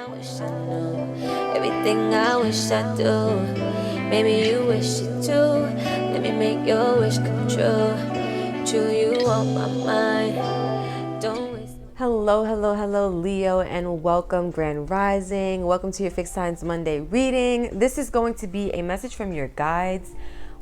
I wish I knew, everything I wish I do. Maybe you wish it too. Let me make your wish come true. True, you on my mind. Don't waste. Hello, Leo, and welcome, Grand Rising. Welcome to your Fixed Signs Monday reading. This is going to be a message from your guides.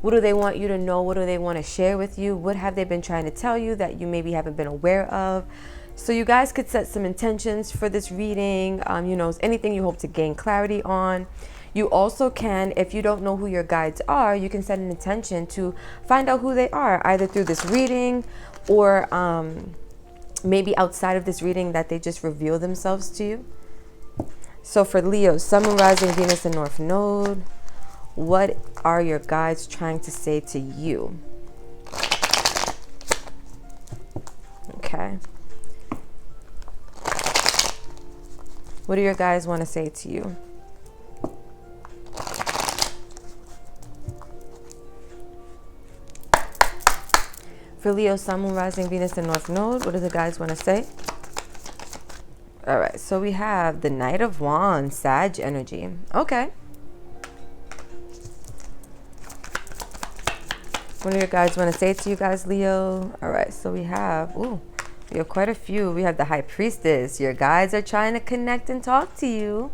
What do they want you to know? What do they want to share with you? What have they been trying to tell you that you maybe haven't been aware of? So you guys could set some intentions for this reading. Anything you hope to gain clarity on. You also can, if you don't know who your guides are, you can set an intention to find out who they are, either through this reading or maybe outside of this reading, that they just reveal themselves to you. So for Leo, Sun, Moon, Rising, Venus, and North Node, what are your guides trying to say to you? Okay. What do your guides want to say to you? For Leo, Sun, Moon, Rising, Venus, and North Node, what do the guides want to say? All right, so we have the Knight of Wands, Sag energy. Okay. What do your guides want to say to you guys, Leo? All right, so we have quite a few. We have the High Priestess. Your guides are trying to connect and talk to you.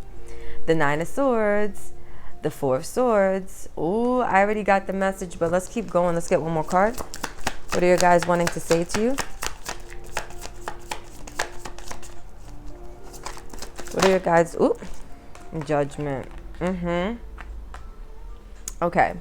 The Nine of Swords, the Four of Swords. Ooh, I already got the message, but let's keep going. Let's get one more card. What are your guys wanting to say to you? What are your guys? Ooh, Judgment. Okay.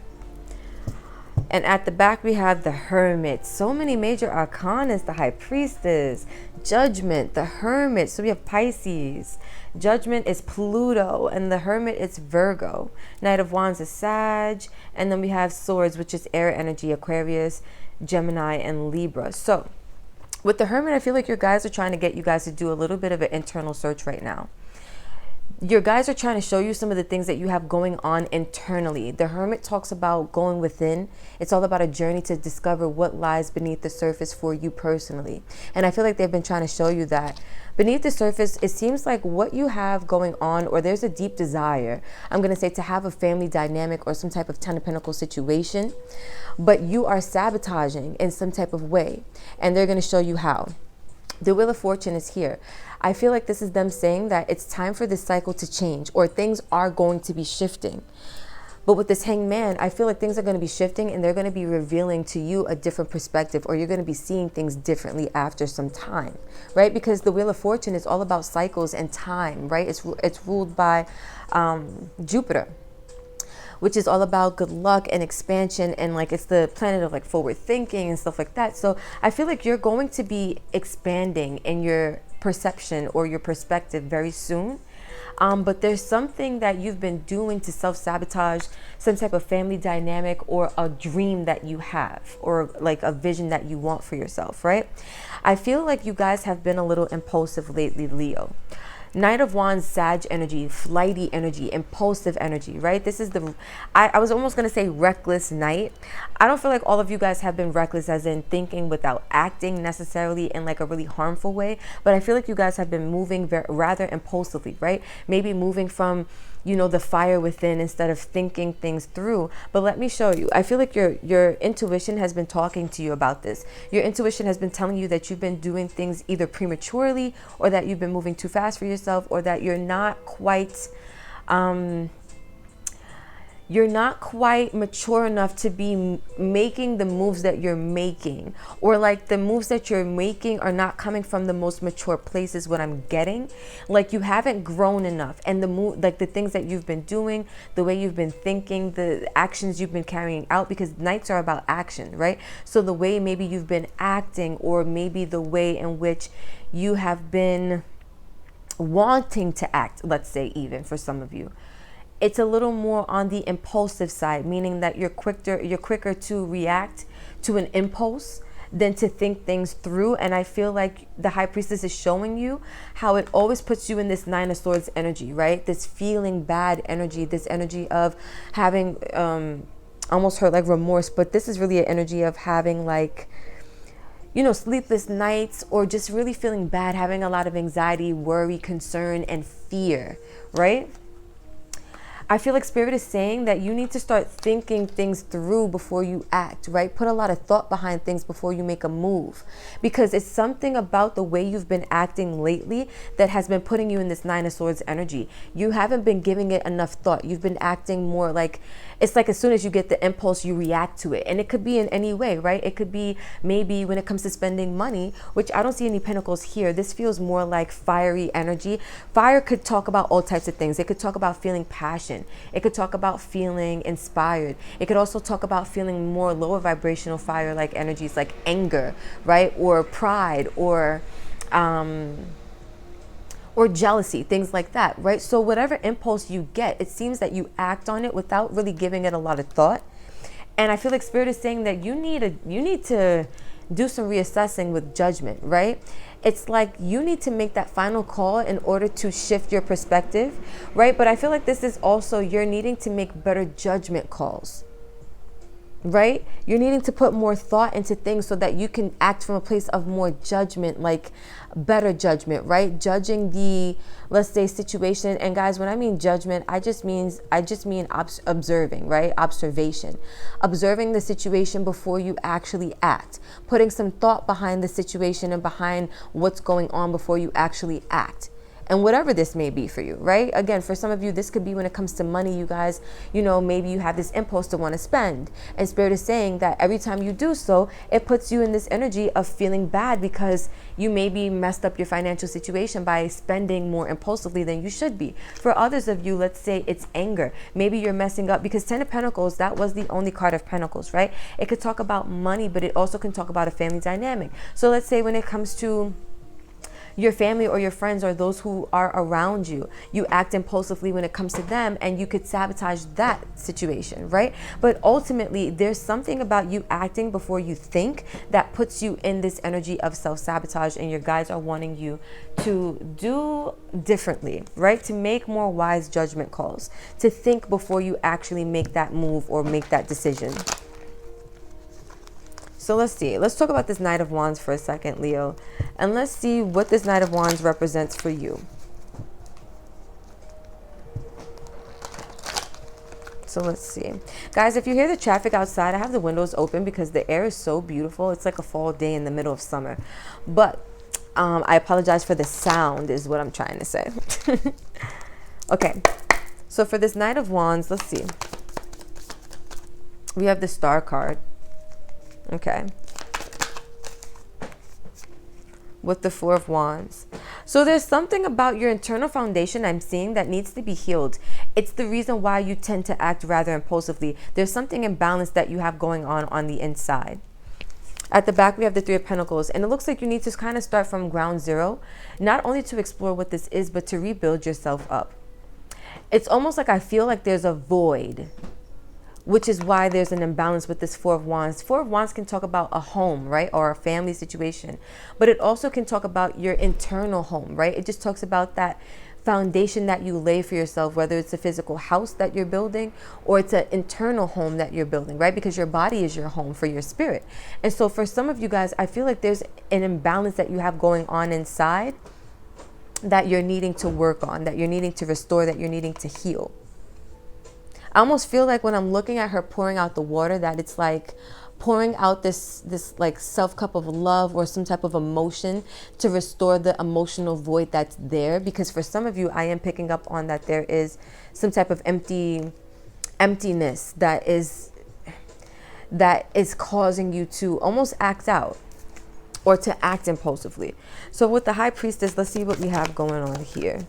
And at the back, we have the Hermit. So many major arcanas. The High Priestess, Judgment, the Hermit. So we have Pisces. Judgment is Pluto, and the Hermit is Virgo. Knight of Wands is Sag. And then we have Swords, which is air energy, Aquarius, Gemini, and Libra. So with the Hermit, I feel like your guys are trying to get you guys to do a little bit of an internal search right now. Your guys are trying to show you some of the things that you have going on internally. The Hermit talks about going within. It's all about a journey to discover what lies beneath the surface for you personally. And I feel like they've been trying to show you that beneath the surface, it seems like what you have going on, or there's a deep desire, I'm going to say, to have a family dynamic or some type of Ten of Pentacles situation, but you are sabotaging in some type of way. And they're going to show you how. The Wheel of Fortune is here. I feel like this is them saying that it's time for this cycle to change, or things are going to be shifting. But with this Hanged Man, I feel like things are going to be shifting, and they're going to be revealing to you a different perspective, or you're going to be seeing things differently after some time, right? Because the Wheel of Fortune is all about cycles and time, right? It's ruled by Jupiter, which is all about good luck and expansion, and like it's the planet of like forward thinking and stuff like that. So I feel like you're going to be expanding in your perception or your perspective very soon. But there's something that you've been doing to self-sabotage some type of family dynamic, or a dream that you have, or like a vision that you want for yourself, right? I feel like you guys have been a little impulsive lately, Leo. Knight of Wands, Sag energy, flighty energy, impulsive energy, right? This is I was almost going to say reckless Knight. I don't feel like all of you guys have been reckless as in thinking without acting necessarily in like a really harmful way. But I feel like you guys have been moving rather impulsively, right? Maybe moving from, the fire within instead of thinking things through. But let me show you. I feel like your intuition has been talking to you about this. Your intuition has been telling you that you've been doing things either prematurely, or that you've been moving too fast for yourself, or that you're not quite mature enough to be making the moves that you're making, or like the moves that you're making are not coming from the most mature places. What I'm getting, like you haven't grown enough, and the things that you've been doing, the way you've been thinking, the actions you've been carrying out, because nights are about action, right? So the way maybe you've been acting, or maybe the way in which you have been wanting to act, let's say, even for some of you, it's a little more on the impulsive side, meaning that you're quicker to react to an impulse than to think things through. And I feel like the High Priestess is showing you how it always puts you in this Nine of Swords energy, right? This feeling bad energy, this energy of having almost hurt, like remorse, but this is really an energy of having like sleepless nights, or just really feeling bad, having a lot of anxiety, worry, concern, and fear, right? I feel like Spirit is saying that you need to start thinking things through before you act, right? Put a lot of thought behind things before you make a move, because it's something about the way you've been acting lately that has been putting you in this Nine of Swords energy. You haven't been giving it enough thought. You've been acting more like, it's like as soon as you get the impulse, you react to it. And it could be in any way, right? It could be maybe when it comes to spending money, which I don't see any pentacles here. This feels more like fiery energy. Fire could talk about all types of things. It could talk about feeling passion. It could talk about feeling inspired. It could also talk about feeling more lower vibrational fire-like energies like anger, right? Or pride, or jealousy, things like that, right? So whatever impulse you get, it seems that you act on it without really giving it a lot of thought. And I feel like Spirit is saying that you need to do some reassessing with judgment, right? It's like you need to make that final call in order to shift your perspective, right? But I feel like this is also you're needing to make better judgment calls, right? You're needing to put more thought into things so that you can act from a place of more judgment, like better judgment, right? Judging the, let's say, situation. And guys, when I mean judgment, I just mean observing, right? Observation, observing the situation before you actually act, putting some thought behind the situation and behind what's going on before you actually act. And whatever this may be for you, right? Again, for some of you, this could be when it comes to money, you guys, maybe you have this impulse to want to spend. And Spirit is saying that every time you do so, it puts you in this energy of feeling bad because you maybe messed up your financial situation by spending more impulsively than you should be. For others of you, let's say it's anger. Maybe you're messing up because Ten of Pentacles, that was the only card of Pentacles, right? It could talk about money, but it also can talk about a family dynamic. So let's say when it comes to your family or your friends or those who are around you, you act impulsively when it comes to them, and you could sabotage that situation, right? But ultimately, there's something about you acting before you think that puts you in this energy of self-sabotage, and your guides are wanting you to do differently, right? To make more wise judgment calls, to think before you actually make that move or make that decision. So let's see. Let's talk about this Knight of Wands for a second, Leo. And let's see what this Knight of Wands represents for you. So let's see. Guys, if you hear the traffic outside, I have the windows open because the air is so beautiful. It's like a fall day in the middle of summer. But I apologize for the sound is what I'm trying to say. Okay. So for this Knight of Wands, let's see. We have the Star card. Okay. With the Four of Wands. So there's something about your internal foundation I'm seeing that needs to be healed. It's the reason why you tend to act rather impulsively. There's something imbalanced that you have going on the inside. At the back, we have the Three of Pentacles, and it looks like you need to kind of start from ground zero, not only to explore what this is, but to rebuild yourself up. It's almost like I feel like there's a void, which is why there's an imbalance with this Four of Wands. Four of Wands can talk about a home, right? Or a family situation. But it also can talk about your internal home, right? It just talks about that foundation that you lay for yourself, whether it's a physical house that you're building or it's an internal home that you're building, right? Because your body is your home for your spirit. And so for some of you guys, I feel like there's an imbalance that you have going on inside that you're needing to work on, that you're needing to restore, that you're needing to heal. I almost feel like when I'm looking at her pouring out the water, that it's like pouring out this like self-cup of love or some type of emotion to restore the emotional void that's there. Because for some of you, I am picking up on that there is some type of emptiness that is causing you to almost act out or to act impulsively. So with the High Priestess, let's see what we have going on here.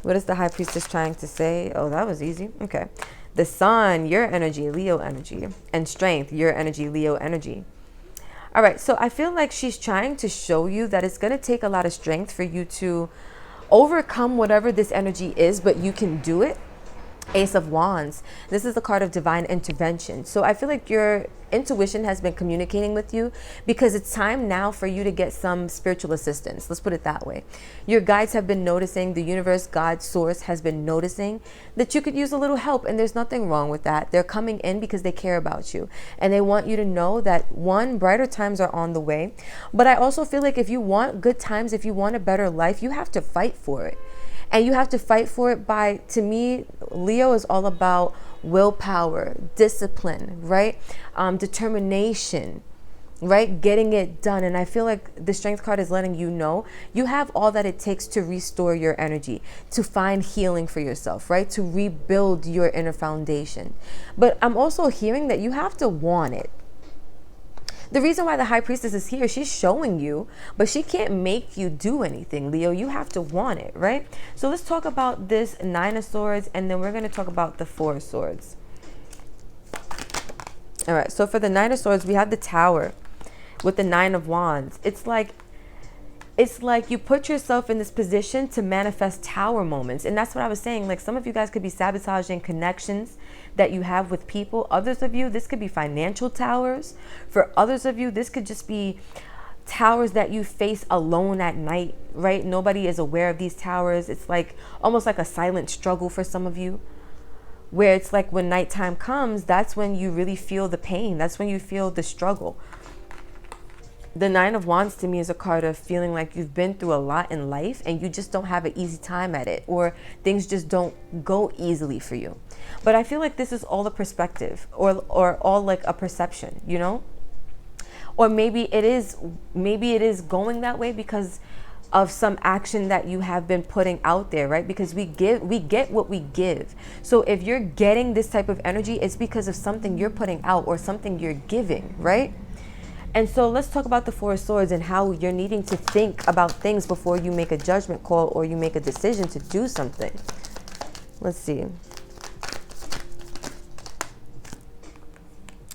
What is the High Priestess trying to say? Oh, that was easy. Okay. The Sun, your energy, Leo energy. And Strength, your energy, Leo energy. All right. So I feel like she's trying to show you that it's going to take a lot of strength for you to overcome whatever this energy is, but you can do it. Ace of Wands. This is the card of divine intervention. So I feel like your intuition has been communicating with you because it's time now for you to get some spiritual assistance. Let's put it that way. Your guides have been noticing, the universe, God, source has been noticing that you could use a little help, and there's nothing wrong with that. They're coming in because they care about you and they want you to know that, one, brighter times are on the way. But I also feel like if you want good times, if you want a better life, you have to fight for it. And you have to fight for it by, to me, Leo is all about willpower, discipline, right? Determination, right? Getting it done. And I feel like the Strength card is letting you know you have all that it takes to restore your energy, to find healing for yourself, right? To rebuild your inner foundation. But I'm also hearing that you have to want it. The reason why the High Priestess is here, she's showing you, but she can't make you do anything, Leo. You have to want it, right? So let's talk about this Nine of Swords, and then we're going to talk about the Four of Swords. All right, so for the Nine of Swords, we have the Tower with the Nine of Wands. It's like you put yourself in this position to manifest tower moments. And that's what I was saying. Like, some of you guys could be sabotaging connections that you have with people. Others of you, this could be financial towers. For others of you, this could just be towers that you face alone at night, right? Nobody is aware of these towers. It's like almost like a silent struggle for some of you, where it's like when nighttime comes, that's when you really feel the pain. That's when you feel the struggle. The Nine of Wands to me is a card of feeling like you've been through a lot in life and you just don't have an easy time at it, or things just don't go easily for you. But I feel like this is all a perspective, or all like a perception, you know? Or maybe it is going that way because of some action that you have been putting out there, right? Because we get what we give. So if you're getting this type of energy, it's because of something you're putting out or something you're giving, right? And so let's talk about the Four of Swords and how you're needing to think about things before you make a judgment call or you make a decision to do something. Let's see.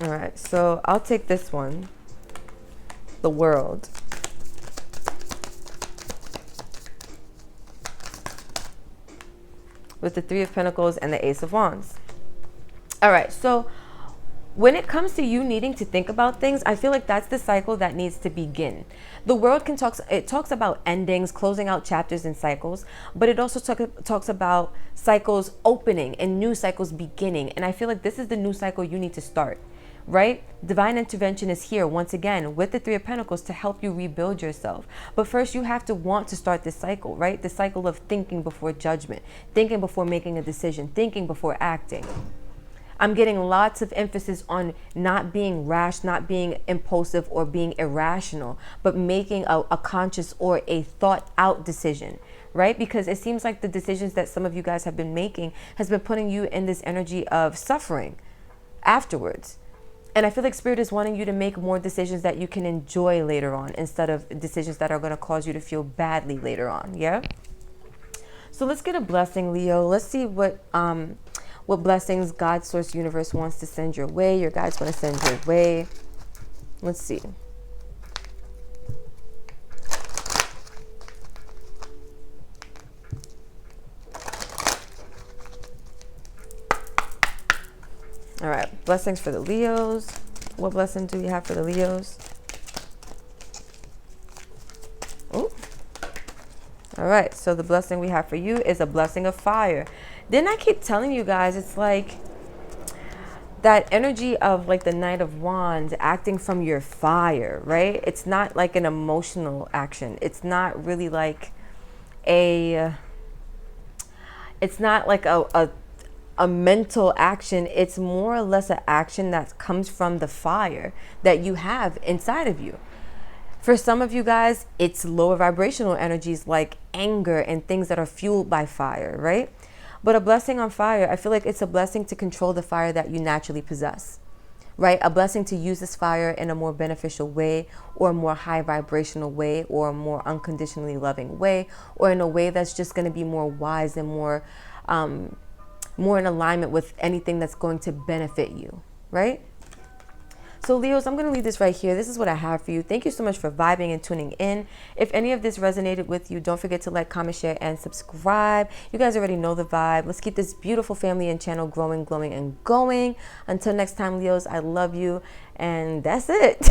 All right, so I'll take this one. The World. With the Three of Pentacles and the Ace of Wands. All right, so when it comes to you needing to think about things, I feel like that's the cycle that needs to begin. The World talks about endings, closing out chapters and cycles, but it also talks about cycles opening and new cycles beginning. And I feel like this is the new cycle you need to start, right? Divine intervention is here once again with the Three of Pentacles to help you rebuild yourself. But first you have to want to start this cycle, right? The cycle of thinking before judgment, thinking before making a decision, thinking before acting. I'm getting lots of emphasis on not being rash, not being impulsive or being irrational, but making a conscious or a thought out decision, right? Because it seems like the decisions that some of you guys have been making has been putting you in this energy of suffering afterwards. And I feel like Spirit is wanting you to make more decisions that you can enjoy later on instead of decisions that are going to cause you to feel badly later on. Yeah. So let's get a blessing, Leo. Let's see what blessings God, Source, Universe wants to send your way. Your guides want to send your way. Let's see. All right, blessings for the Leos. What blessing do you have for the Leos? Oh, all right. So the blessing we have for you is a blessing of fire. Didn't I keep telling you guys, it's like that energy of like the Knight of Wands acting from your fire, right? It's not like an emotional action. It's not really like it's not like a mental action. It's more or less an action that comes from the fire that you have inside of you. For some of you guys, it's lower vibrational energies like anger and things that are fueled by fire, right? But a blessing on fire, I feel like it's a blessing to control the fire that you naturally possess, right? A blessing to use this fire in a more beneficial way, or a more high vibrational way, or a more unconditionally loving way, or in a way that's just going to be more wise and more in alignment with anything that's going to benefit you, right? So Leos, I'm going to leave this right here. This is what I have for you. Thank you so much for vibing and tuning in. If any of this resonated with you, don't forget to like, comment, share, and subscribe. You guys already know the vibe. Let's keep this beautiful family and channel growing, glowing, and going. Until next time, Leos, I love you. And that's it.